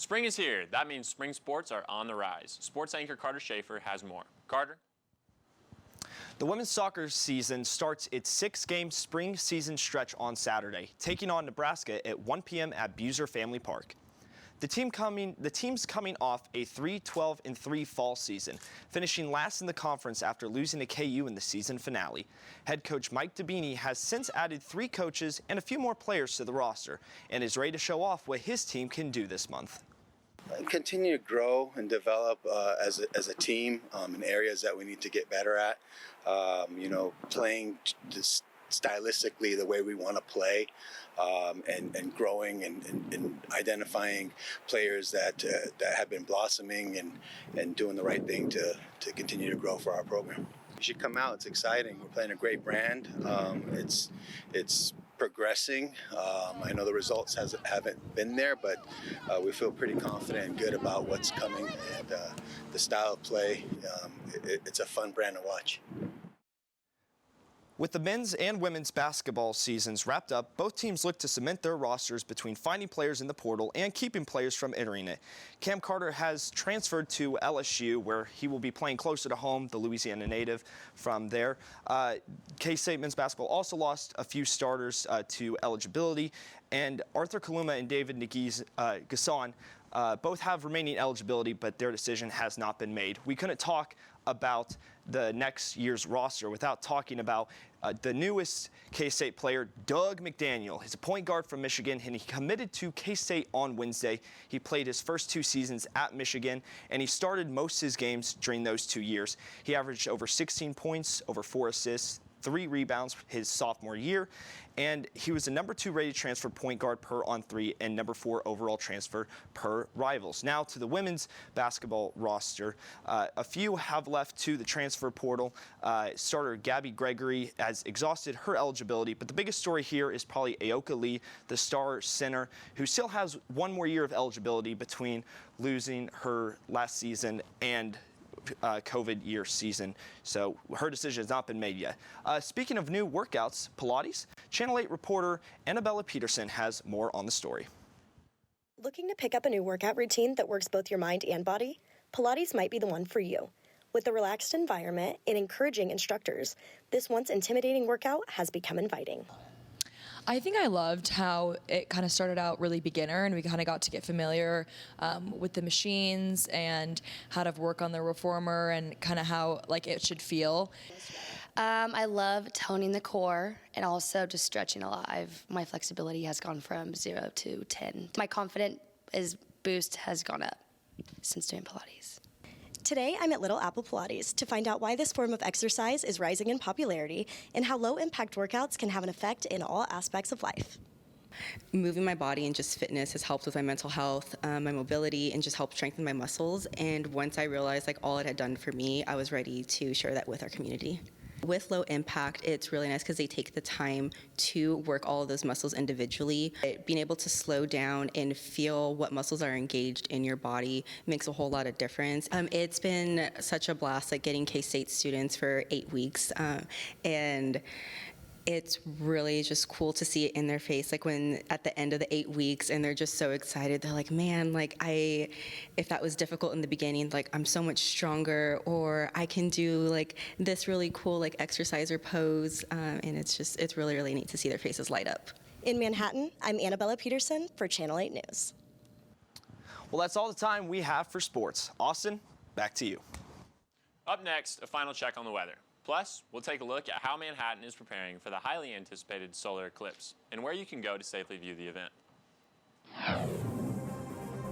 Spring is here. That means spring sports are on the rise. Sports anchor Carter Schaffer has more. Carter? The women's soccer season starts its 6-game spring season stretch on Saturday, taking on Nebraska at 1 p.m. at Buser Family Park. The team's coming off a 3-12-3 fall season, finishing last in the conference after losing to KU in the season finale. Head coach Mike Dabini has since added 3 coaches and a few more players to the roster and is ready to show off what his team can do this month. Continue to grow and develop as a team in areas that we need to get better at. Playing just stylistically the way we want to play, and growing and identifying players that have been blossoming and doing the right thing to continue to grow for our program. You should come out. It's exciting. We're playing a great brand. It's progressing. I know the results haven't been there, but we feel pretty confident and good about what's coming, and the style of play. It's a fun brand to watch. With the men's and women's basketball seasons wrapped up, both teams look to cement their rosters between finding players in the portal and keeping players from entering it. Cam Carter has transferred to LSU, where he will be playing closer to home, the Louisiana native from there. K-State men's basketball also lost a few starters to eligibility, and Arthur Kaluma and David Gasson both have remaining eligibility, but their decision has not been made. We couldn't talk about the next year's roster without talking about the newest K-State player, Doug McDaniel. He's a point guard from Michigan, and he committed to K-State on Wednesday. He played his first 2 seasons at Michigan, and he started most of his games during those 2 years. He averaged over 16 points, over 4 assists, 3 rebounds his sophomore year, and he was the number 2 rated transfer point guard per on 3 and number 4 overall transfer per rivals. Now to the women's basketball roster. A few have left to the transfer portal. Starter Gabby Gregory has exhausted her eligibility, but the biggest story here is probably Aoka Lee, the star center, who still has 1 more year of eligibility between losing her last season and COVID year season, so her decision has not been made yet. Speaking of new workouts, Pilates, Channel 8 reporter AnnaBella Peterson has more on the story. Looking to pick up a new workout routine that works both your mind and body? Pilates might be the one for you. With a relaxed environment and encouraging instructors, this once intimidating workout has become inviting. I think I loved how it kind of started out really beginner, and we kind of got to get familiar with the machines and how to work on the reformer and kind of how it should feel. I love toning the core and also just stretching a lot. My flexibility has gone from 0 to 10. My confidence boost has gone up since doing Pilates. Today, I'm at Little Apple Pilates to find out why this form of exercise is rising in popularity and how low-impact workouts can have an effect in all aspects of life. Moving my body and just fitness has helped with my mental health, my mobility, and just helped strengthen my muscles. And once I realized all it had done for me, I was ready to share that with our community. With low impact, it's really nice because they take the time to work all of those muscles individually. Being able to slow down and feel what muscles are engaged in your body makes a whole lot of difference. It's been such a blast getting K-State students for 8 weeks, and it's really just cool to see it in their face, when at the end of the 8 weeks and they're just so excited. They're like, man, if that was difficult in the beginning, I'm so much stronger, or I can do this really cool exercise or pose, and it's really, really neat to see their faces light up. In Manhattan, I'm AnnaBella Peterson for Channel 8 News. Well, that's all the time we have for sports. Austin, back to you. Up next, a final check on the weather. Plus, we'll take a look at how Manhattan is preparing for the highly anticipated solar eclipse and where you can go to safely view the event.